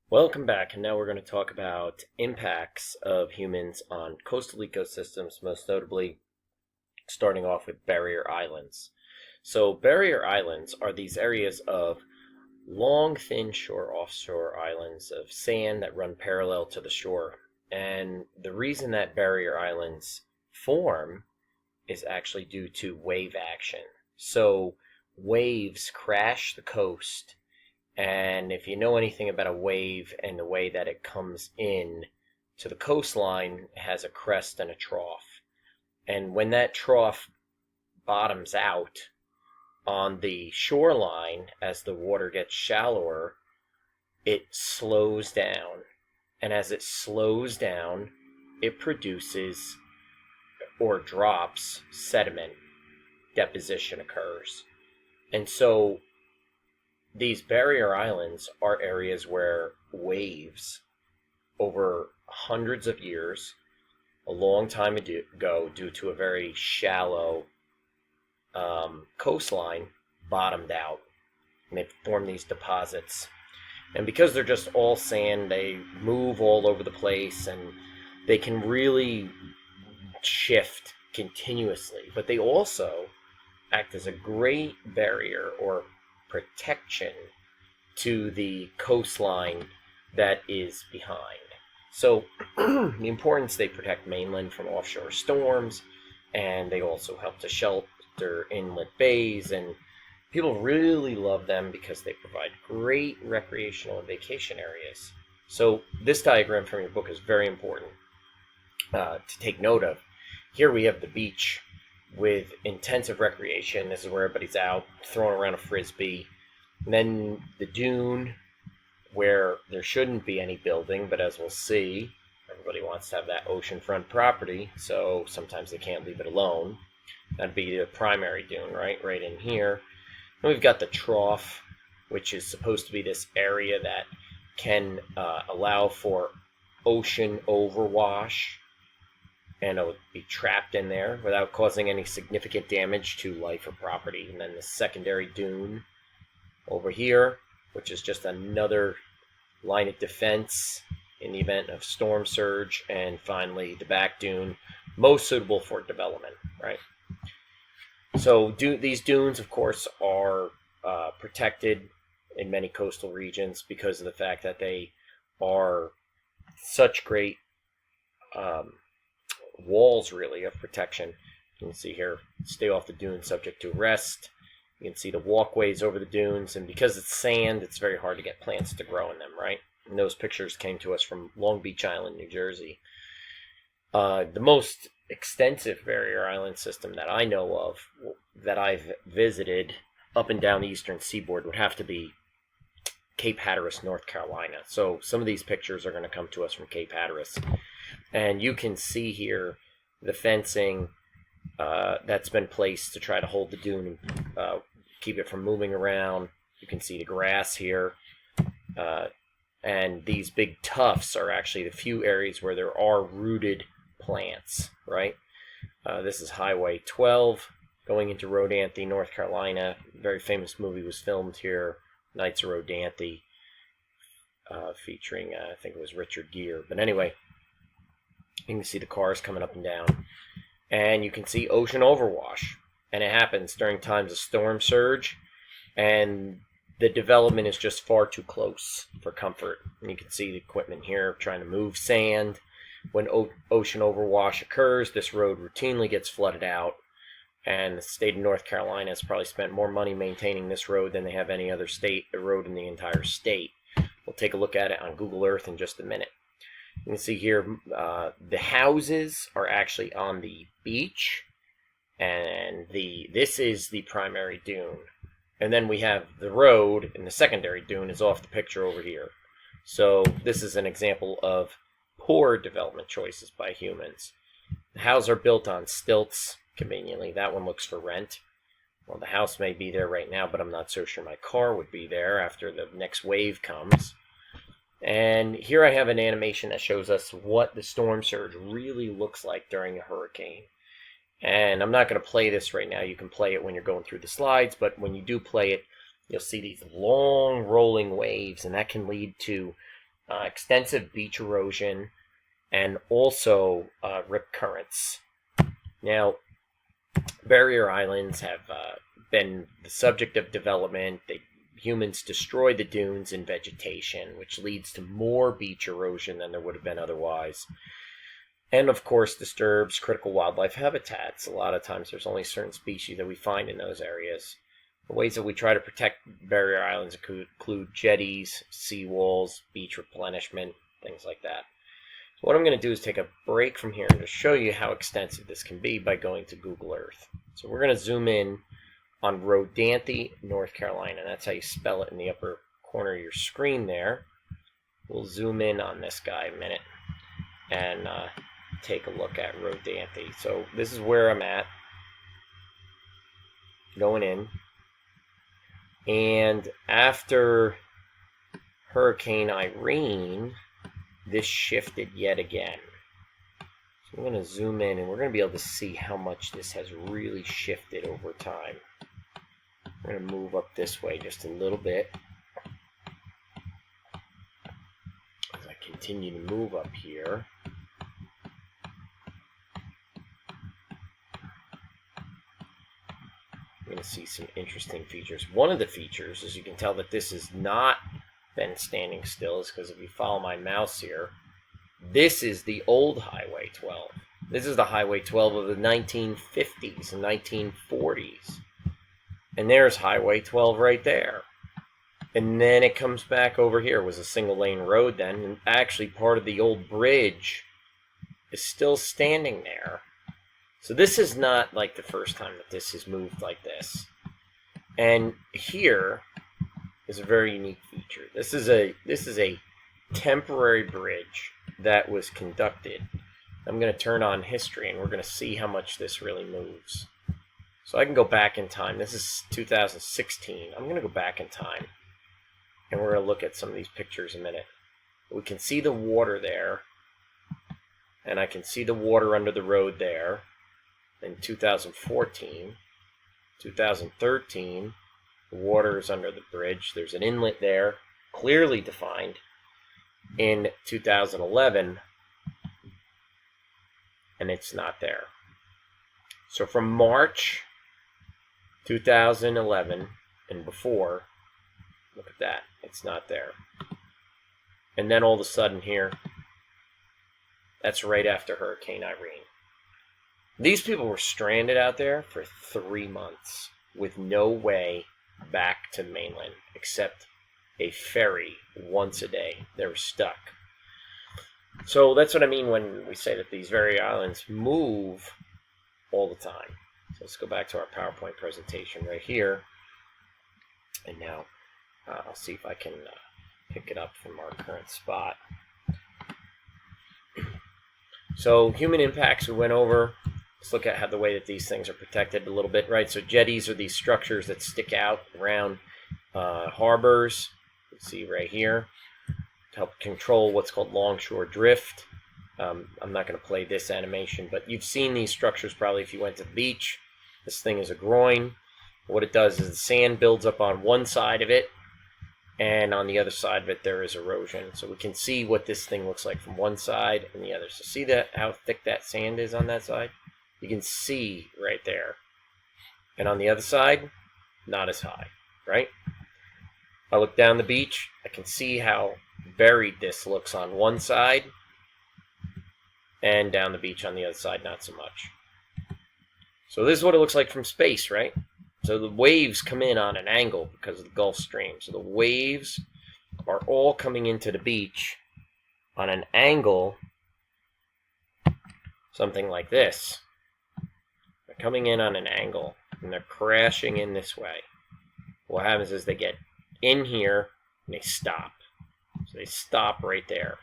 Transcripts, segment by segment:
Welcome back, and now we're going to talk about impacts of humans on coastal ecosystems, most notably starting off with barrier islands. So, barrier islands are these areas of long, thin shore offshore islands of sand that run parallel to the shore. And the reason that barrier islands form is actually due to wave action. So, waves crash the coast, and if you know anything about a wave and the way that it comes in to the coastline, it has a crest and a trough. And when that trough bottoms out on the shoreline as the water gets shallower, it slows down. And as it slows down, it produces or drops sediment. Deposition occurs. And so these barrier islands are areas where waves over hundreds of years, a long time ago, due to a very shallow coastline, bottomed out. And they form these deposits. And because they're just all sand, they move all over the place and they can really shift continuously. But they also act as a great barrier or protection to the coastline that is behind. So, the importance, they protect mainland from offshore storms, and they also help to shelter inlet bays, and people really love them because they provide great recreational and vacation areas. So, this diagram from your book is very important to take note of. Here we have the beach with intensive recreation. This is where everybody's out throwing around a frisbee. And then the dune, where there shouldn't be any building, but as we'll see, everybody wants to have that oceanfront property, so sometimes they can't leave it alone. That'd be the primary dune, right in here. And we've got the trough, which is supposed to be this area that can allow for ocean overwash, and it'll be trapped in there without causing any significant damage to life or property. And then the secondary dune over here, which is just another line of defense in the event of storm surge. And finally, the back dune, most suitable for development, right? So these dunes, of course, are protected in many coastal regions because of the fact that they are such great walls, really, of protection. You can see here, stay off the dune, subject to arrest. You can see the walkways over the dunes, and because it's sand, it's very hard to get plants to grow in them, right? And those pictures came to us from Long Beach Island, New Jersey. The most extensive barrier island system that I know of, that I've visited up and down the eastern seaboard, would have to be Cape Hatteras, North Carolina. So some of these pictures are going to come to us from Cape Hatteras. And you can see here the fencing that's been placed to try to hold the dune and keep it from moving around. You can see the grass here. And these big tufts are actually the few areas where there are rooted plants, right? This is Highway 12 going into Rodanthe, North Carolina. A very famous movie was filmed here, Knights of Rodanthe, featuring, I think it was Richard Gere. But anyway, you can see the cars coming up and down. And you can see ocean overwash. And it happens during times of storm surge. And the development is just far too close for comfort. And you can see the equipment here trying to move sand. When ocean overwash occurs, this road routinely gets flooded out. And the state of North Carolina has probably spent more money maintaining this road than they have any other road in the entire state. We'll take a look at it on Google Earth in just a minute. You can see here the houses are actually on the beach, and this is the primary dune. And then we have the road, and the secondary dune is off the picture over here. So this is an example of poor development choices by humans. The houses are built on stilts, conveniently. That one looks for rent. Well, the house may be there right now, but I'm not so sure my car would be there after the next wave comes. And here I have an animation that shows us what the storm surge really looks like during a hurricane. And I'm not going to play this right now. You can play it when you're going through the slides, but when you do play it, you'll see these long rolling waves, and that can lead to extensive beach erosion, and also rip currents. Now, barrier islands have been the subject of development. Humans destroy the dunes and vegetation, which leads to more beach erosion than there would have been otherwise. And of course, disturbs critical wildlife habitats. A lot of times there's only certain species that we find in those areas. The ways that we try to protect barrier islands include jetties, seawalls, beach replenishment, things like that. So what I'm going to do is take a break from here and just show you how extensive this can be by going to Google Earth. So we're going to zoom in on Rodanthe, North Carolina. That's how you spell it in the upper corner of your screen there. We'll zoom in on this guy a minute and take a look at Rodanthe. So this is where I'm at, going in. And after Hurricane Irene, this shifted yet again. So I'm going to zoom in and we're going to be able to see how much this has really shifted over time. We're going to move up this way just a little bit. As I continue to move up here, you're going to see some interesting features. One of the features is you can tell that this has not been standing still, is because if you follow my mouse here, this is the old Highway 12. This is the Highway 12 of the 1950s and 1940s. And there's Highway 12 right there. And then it comes back over here. It was a single lane road then, and actually part of the old bridge is still standing there. So this is not like the first time that this has moved like this. And here is a very unique feature. This is a temporary bridge that was conducted. I'm going to turn on history and we're going to see how much this really moves. So I can go back in time. This is 2016. I'm going to go back in time and we're going to look at some of these pictures in a minute. We can see the water there, and I can see the water under the road there. In 2014, 2013, the water is under the bridge. There's an inlet there, clearly defined. In 2011, and it's not there. So from March 2011 and before, look at that, it's not there. And then all of a sudden here, that's right after Hurricane Irene. These people were stranded out there for 3 months with no way back to mainland except a ferry once a day. They were stuck. So that's what I mean when we say that these very islands move all the time. So let's go back to our PowerPoint presentation right here. And now I'll see if I can pick it up from our current spot. So human impacts we went over. Let's look at how the way that these things are protected a little bit, right? So jetties are these structures that stick out around harbors. You see right here to help control what's called longshore drift. I'm not going to play this animation, but you've seen these structures probably if you went to the beach. This thing is a groin. What it does is the sand builds up on one side of it, and on the other side of it there is erosion. So we can see what this thing looks like from one side and the other. So see that how thick that sand is on that side? You can see right there. And on the other side, not as high, right? I look down the beach, I can see how buried this looks on one side, and down the beach on the other side, not so much. So this is what it looks like from space, right? So the waves come in on an angle because of the Gulf Stream. So the waves are all coming into the beach on an angle, something like this. They're coming in on an angle, and they're crashing in this way. What happens is they get in here, and they stop. So they stop right there.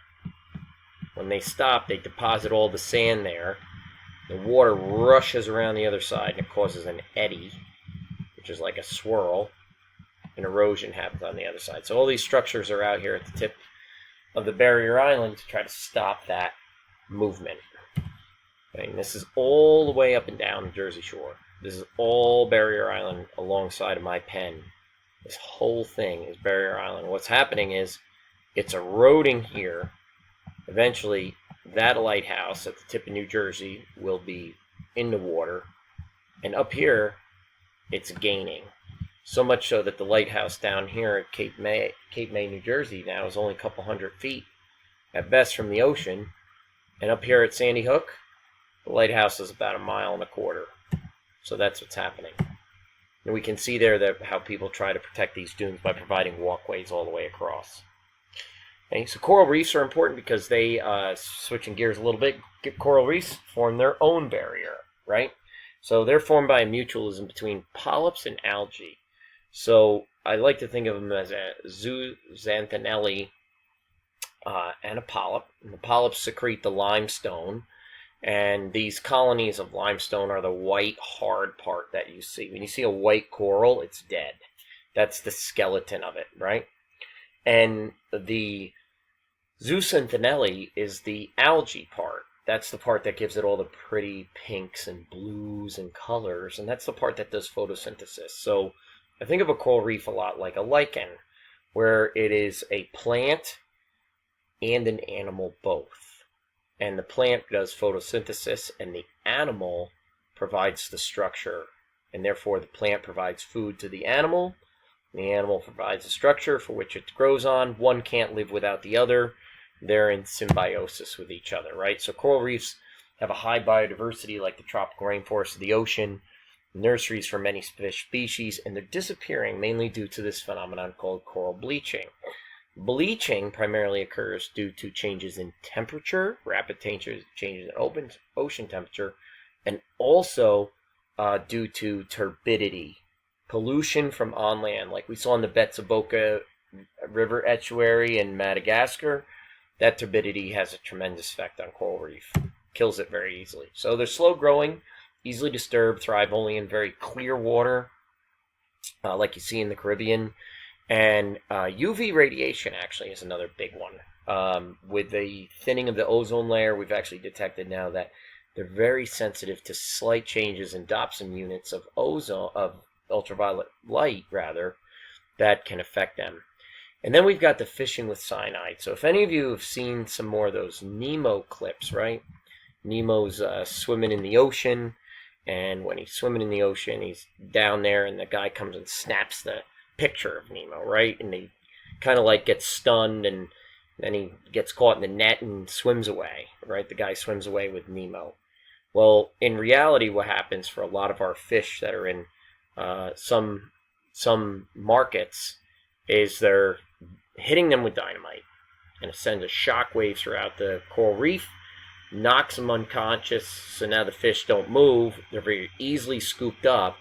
When they stop, they deposit all the sand there. The water rushes around the other side, and it causes an eddy, which is like a swirl, and erosion happens on the other side. So all these structures are out here at the tip of the barrier island to try to stop that movement. Okay, and this is all the way up and down the Jersey Shore. This is all barrier island alongside of my pen. This whole thing is barrier island. What's happening is It's eroding here. Eventually, that lighthouse at the tip of New Jersey will be in the water. And up here, it's gaining. So much so that the lighthouse down here at Cape May, New Jersey now is only a couple hundred feet at best from the ocean. And up here at Sandy Hook, the lighthouse is about 1.25 miles. So that's what's happening. And we can see there that how people try to protect these dunes by providing walkways all the way across. Okay, so coral reefs are important because they, switching gears a little bit, coral reefs form their own barrier, right? So they're formed by a mutualism between polyps and algae. So I like to think of them as a zooxanthellae and a polyp. And the polyps secrete the limestone, and these colonies of limestone are the white, hard part that you see. When you see a white coral, it's dead. That's the skeleton of it, right? And the zooxanthellae is the algae part. That's the part that gives it all the pretty pinks and blues and colors, and that's the part that does photosynthesis. So I think of a coral reef a lot like a lichen, where it is a plant and an animal both. And the plant does photosynthesis, and the animal provides the structure. And therefore, the plant provides food to the animal. The animal provides a structure for which it grows on. One can't live without the other. They're in symbiosis with each other, right? So coral reefs have a high biodiversity like the tropical rainforests of the ocean, nurseries for many fish species, and they're disappearing mainly due to this phenomenon called coral bleaching. Bleaching primarily occurs due to changes in temperature, rapid changes in ocean temperature, and also due to turbidity, pollution from on land, like we saw in the Betsaboka River estuary in Madagascar. That turbidity has a tremendous effect on coral reef, kills it very easily. So they're slow growing, easily disturbed, thrive only in very clear water, like you see in the Caribbean. And UV radiation actually is another big one. With the thinning of the ozone layer, we've actually detected now that they're very sensitive to slight changes in Dobson units of ozone, of ultraviolet light, rather, that can affect them. And then we've got the fishing with cyanide. So if any of you have seen some more of those Nemo clips, right? Nemo's swimming in the ocean, and when he's swimming in the ocean, he's down there, and the guy comes and snaps the picture of Nemo, right? And he kind of like gets stunned, and then he gets caught in the net and swims away, right? The guy swims away with Nemo. Well, in reality, what happens for a lot of our fish that are in some markets is they're hitting them with dynamite, and it sends a shock wave throughout the coral reef, knocks them unconscious, so now the fish don't move. They're very easily scooped up,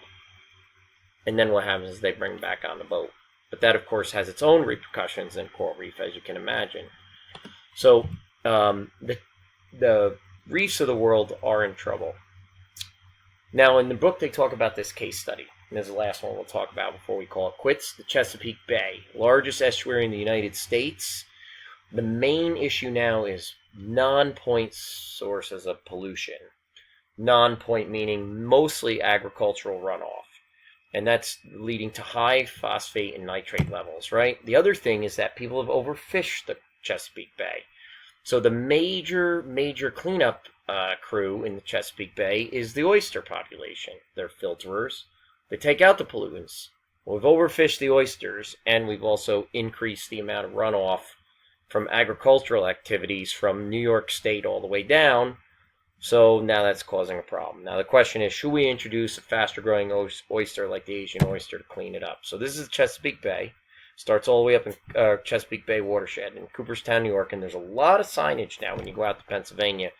and then what happens is they bring them back on the boat. But that, of course, has its own repercussions in coral reef, as you can imagine. So the reefs of the world are in trouble. Now, in the book, they talk about this case study. And this is the last one we'll talk about before we call it quits. The Chesapeake Bay, largest estuary in the United States. The main issue now is non-point sources of pollution. Non-point meaning mostly agricultural runoff. And that's leading to high phosphate and nitrate levels, right? The other thing is that people have overfished the Chesapeake Bay. So the major cleanup crew in the Chesapeake Bay is the oyster population. They're filterers. They take out the pollutants. We've overfished the oysters, and we've also increased the amount of runoff from agricultural activities from New York State all the way down. So now that's causing a problem. Now the question is, should we introduce a faster growing oyster like the Asian oyster to clean it up? So this is Chesapeake Bay. Starts all the way up in Chesapeake Bay watershed in Cooperstown, New York. And there's a lot of signage now when you go out to Pennsylvania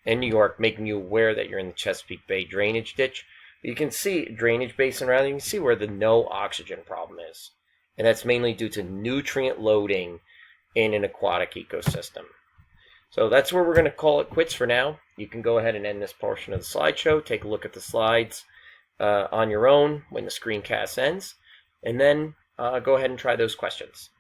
and New York making you aware that you're in the Chesapeake Bay drainage ditch. You can see drainage basin around. You can see where the no oxygen problem is. And that's mainly due to nutrient loading in an aquatic ecosystem. So that's where we're going to call it quits for now. You can go ahead and end this portion of the slideshow. Take a look at the slides on your own when the screencast ends. And then go ahead and try those questions.